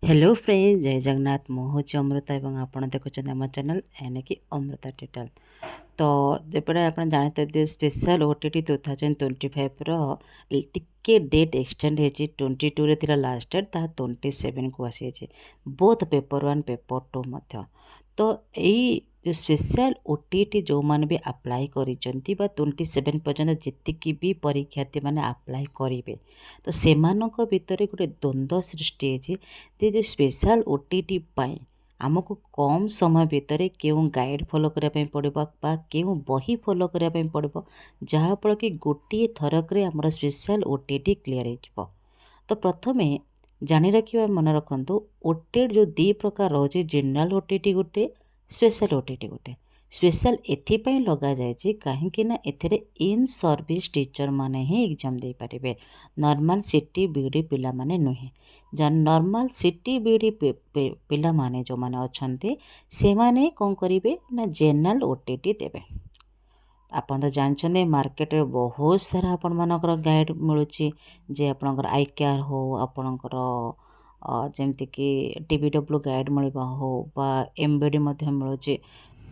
Hello friends जय जगन्नाथ मु हूँ अमृता और आपड़ देखुं आम चैनल यानी कि अमृता टिटल। तो जपटे आप जानते स्पेशल ओटीटी 2025 टिके डेट एक्सटेंड होती 22 रे लास्ट डेट 27 को आसी बोथ पेपर 1 पेपर 2 मध्य। तो यही जो स्पेशल ओटीटी जो मैंने भी अप्लाई कर 27 पर्यंत जी भी परीक्षार्थी मैंने अप्लाई करेंगे तो से भितर गोटे द्वंद्व सृष्टि है जो स्पेशल ओटीटी आमको कम समय भितर क्यों गाइड फॉलो करने पड़ो क्यों बही फॉलो करने पड़ो जहाँफल कि गोटे थरक आमर स्पेशल ओटीटी क्लीयर हो। तो प्रथम जानी रखा मन रखु ओटेड जो दी प्रकार रोचे जनरल ओटीटी गोटे स्पेशल ओटीटी गोटे स्पेशल एथिपाई लगा जाए कहीं एथिरे इन सर्विस टीचर माने ही एग्जाम दे पारे नॉर्मल सिटी बीडी पिला माने नुहे नॉर्मल सिटी बीडी पिला माने जो माने अच्छे से माने कौन करेंगे ना जनरल ओटीटी देवे। आपन तो जानते मार्केट रे बहुत सारा आपण मानकर गाइड मिलूँ जे आपणकर आई केयर हो आपणकर जमती कि टीबीडब्ल्यू गाइड मिलवा हो बा एमबीडी मिलूँ।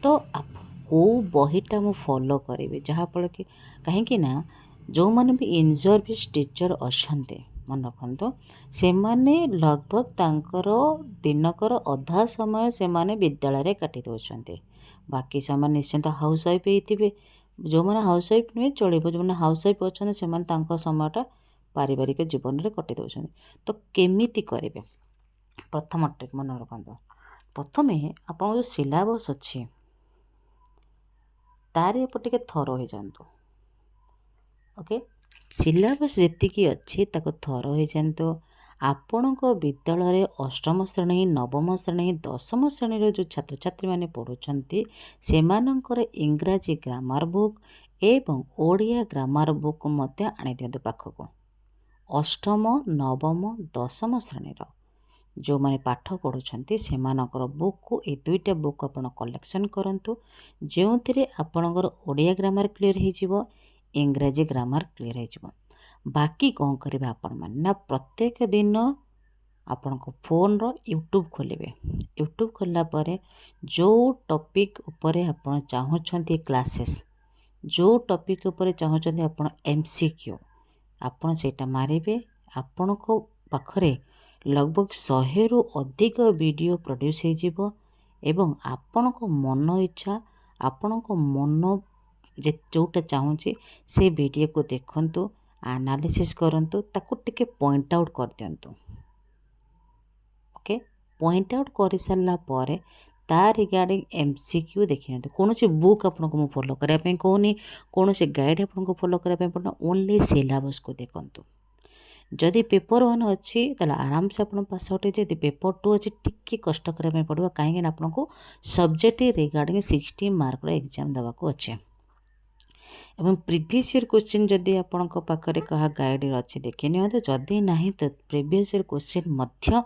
तो आप को बहीटा मु फॉलो करेंगे जहाँफल कि कहीं जो मैंने भी इन सर्विस टीचर अच्छा मन रखु से लगभग तांकर दिनकर अधा समय से विद्यालय काटी दौरान बाकी समय निश्चिंत हाउस वाइफ होते जो मैंने हाउस वाइफ नुहे चलो जो मैंने हाउस वाइफ अच्छा से समयटा पारिवारिक जीवन में कटि दौरान। तो केमिति करेंगे प्रथम टिप मन रखु प्रथम आप जो सिलेबस अच्छी तार ऊपर टिके थर हो जातु ओके सिलेबस जी अच्छी थर हो जातु आपण विद्यालय अष्टम श्रेणी नवम श्रेणी दशम श्रेणी जो छात्र छात्री मैंने पढ़ुंट से इंग्राजी ग्रामर बुक एवं ओडिया ग्रामर बुक आनी दिंतु पाखक अष्टम नवम दशम श्रेणीर जो मैंने पाठ पढ़ुंट से बुक को ये दुईटा बुक आप कलेक्शन करूँ जो थे आपणकर ओडिया ग्रामर क्लीयर हो इंग्राजी ग्रामर क्लीयर हो। बाकी कौन करेंगे आपण मैंने ना प्रत्येक दिन आपण को फोन रो यूट्यूब खोलेंगे यूट्यूब खोलला परे जो टॉपिक उपरे आपण चाहूँगी क्लासेस जो टॉपिक उपरे चाहूँगी आपण एमसीक्यू आपण सेटा मारिबे आपण को पाखरे लगभग 100 रु अधिक वीडियो प्रोड्यूस हो एवं आपण को मन इच्छा आपण को मन जोटा चाहूँगी से वीडियो को देखंतु एनालिसिस करंतु ताकू टिके पॉइंट आउट कर दियंतु ओके पॉइंट आउट कर सारा पर ता रिगार्डिंग एमसीक्यू देखिए कौन बुक आपन को फॉलो करने कहूनी कौन से गाइड आपन को फॉलो करने पड़ना ओनली सिलेबस को देखंतु जदि पेपर 1 अच्छी आराम से आप पास आउट है पेपर 2 अच्छी टिके कष्ट करने पड़ो कहीं आपको सब्जेक्ट रिगार्डिंग 60 मार्क एग्जाम देवाक अच्छे एवं प्रीवियस ईयर क्वेश्चन जदि आपण पाखरे कहा गाइड अच्छी देखी नि जदि ना तो प्रीवियस ईयर क्वेश्चन मध्य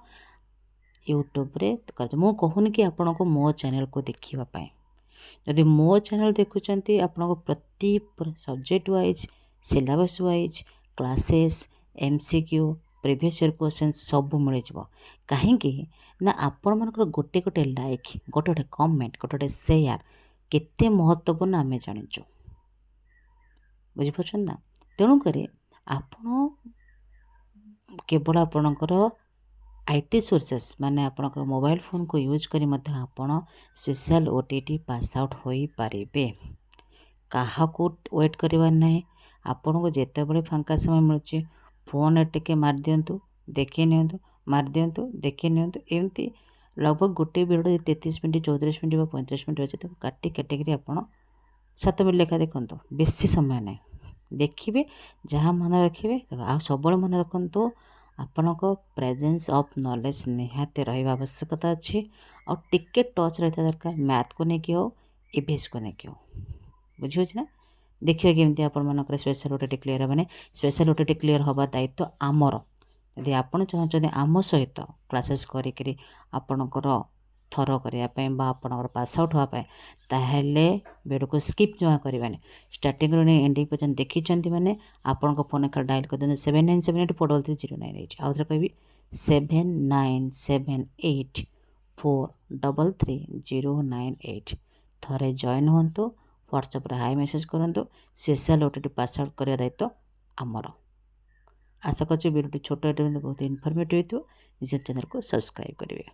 यूट्यूब रे कर मु कहूनी कि आपण को मो चैनल को देखा जदि मो चैनल देखुंत आपण प्रति subject wise syllabus wise classes MCQ previous year question सब मिल कहीं ना आपण मानकर गोटे गोटे लाइक गोटे गोटे कमेंट गोटे गोटे शेयर केते महत्वपूर्ण आम जाचु बुझीपार ना तेणुक आपण केवल आपणकर आईटी सोर्सेस माने आपणकर मोबाइल फोन को यूज करी मध्य आपण स्पेशल ओटीटी पास आउट हो पारे क्या वेट करवार ना आपण को जिते बड़े फांका समय मिलूँ फोन टिके मार दिंतु देखी नियंतु मार दिंतु देखी नियंतु एमती लगभग गोटे वीडियो 33 मिनट 34 मिनट 35 मिनट अच्छे काटी काटिक आप 7 मिनट लेखा देखो बेसी समय ना देखिए जहाँ मन रखिए आ सब मन रखु आपण को प्रेजेंस ऑफ नॉलेज निहाती रहा आवश्यकता अच्छी और टिके टच रही दरकार मैथ को लेकिन हो ईवीएस को लेकिन हो बुझे ना देखिए केमती आप स्पेशल ओटीटी क्लीयर मैंने स्पेशल ओटीटी क्लीयर हवा दायित्व आमर यदि आपड़ चाहते आम सहित क्लासेस करी आपणकर थर करने आपणकर पास आउट हाँपाई ताहले वीडियो को स्किप जमा करवानी स्टार्टिंग रू एंडिंग पर्यटन देखी मैंने आपण फोन खाली डायल कर 7978 4330988 आउ थे कहि 7978433098 ଥରେ ଜଏନ୍ ହୁଅନ୍ତୁ। ହ୍ୱାଟ୍ସଆପ୍ରେ ହାଇ ମେସେଜ୍ କରନ୍ତୁ। ସ୍ପେଶାଲ୍ OTT ପାସ୍ ଆଉଟ୍ କରିବା ଦାୟିତ୍ୱ ଆମର। ଆଶା କରୁଛି ଭିଡ଼ିଓଟି ଛୋଟ ଏଇଟା ବହୁତ ଇନଫର୍ମେଟିଭ୍ ହେଇଥିବ। ନିଜ ଚ୍ୟାନେଲକୁ ସବସ୍କ୍ରାଇବ୍ କରିବେ।